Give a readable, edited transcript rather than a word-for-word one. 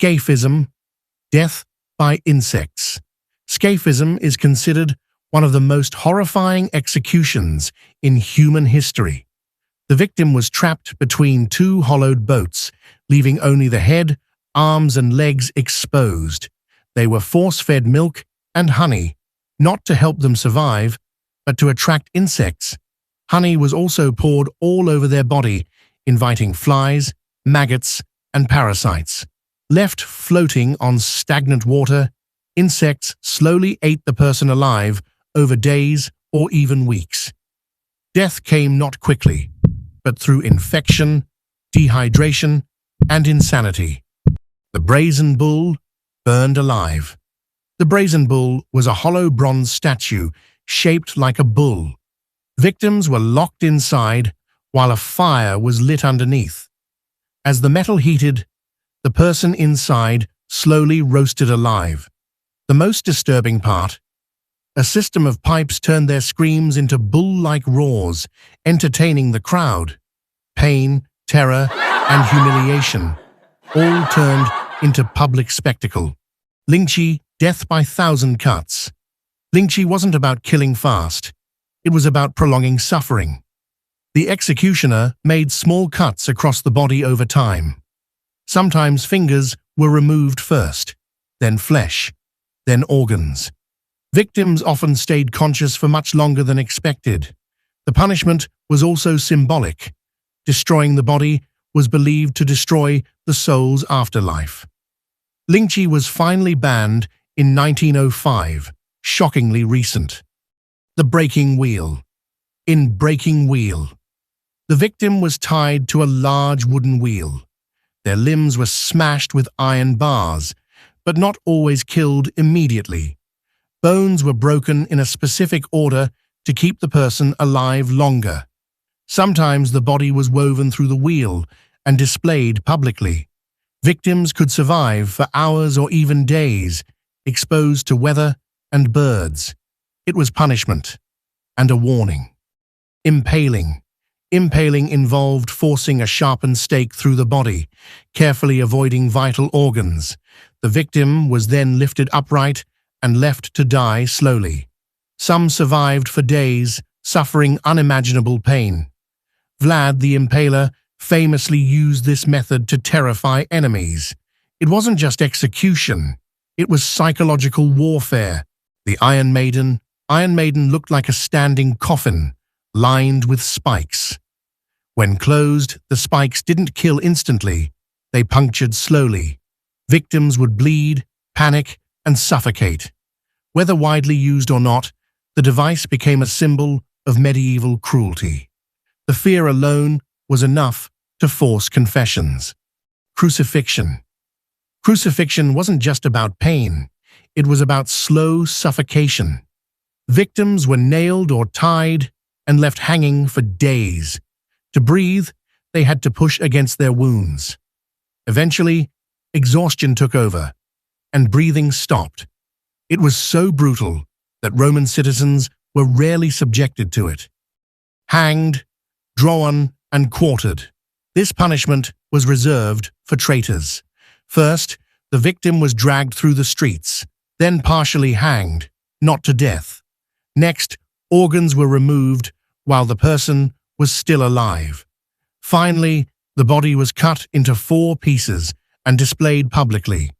Scaphism, death by insects. Scaphism is considered one of the most horrifying executions in human history. The victim was trapped between two hollowed boats, leaving only the head, arms, and legs exposed. They were force-fed milk and honey, not to help them survive, but to attract insects. Honey was also poured all over their body, inviting flies, maggots, and parasites. Left floating on stagnant water, insects slowly ate the person alive over days or even weeks. Death came not quickly, but through infection, dehydration, and insanity. The brazen bull burned alive. The brazen bull was a hollow bronze statue shaped like a bull. Victims were locked inside while a fire was lit underneath. As the metal heated, the person inside slowly roasted alive. The most disturbing part: a system of pipes turned their screams into bull-like roars, entertaining the crowd. Pain, terror, and humiliation all turned into public spectacle. Lynching, death by 1,000 cuts. Lynching wasn't about killing fast. It was about prolonging suffering. The executioner made small cuts across the body over time. Sometimes fingers were removed first, then flesh, then organs. Victims often stayed conscious for much longer than expected. The punishment was also symbolic. Destroying the body was believed to destroy the soul's afterlife. Lynching was finally banned in 1905, shockingly recent. The breaking wheel. In breaking wheel, the victim was tied to a large wooden wheel. Their limbs were smashed with iron bars, but not always killed immediately. Bones were broken in a specific order to keep the person alive longer. Sometimes the body was woven through the wheel and displayed publicly. Victims could survive for hours or even days, exposed to weather and birds. It was punishment and a warning. Impaling. Impaling involved forcing a sharpened stake through the body, carefully avoiding vital organs. The victim was then lifted upright and left to die slowly. Some survived for days, suffering unimaginable pain. Vlad the Impaler famously used this method to terrify enemies. It wasn't just execution, it was psychological warfare. The Iron Maiden looked like a standing coffin, lined with spikes. When closed, the spikes didn't kill instantly, they punctured slowly. Victims would bleed, panic, and suffocate. Whether widely used or not, the device became a symbol of medieval cruelty. The fear alone was enough to force confessions. Crucifixion. Crucifixion wasn't just about pain, it was about slow suffocation. Victims were nailed or tied and left hanging for days. To breathe, they had to push against their wounds. Eventually, exhaustion took over, and breathing stopped. It was so brutal that Roman citizens were rarely subjected to it. Hanged, drawn, and quartered. This punishment was reserved for traitors. First, the victim was dragged through the streets, then partially hanged, not to death. Next, organs were removed while the person was still alive. Finally, the body was cut into 4 pieces and displayed publicly.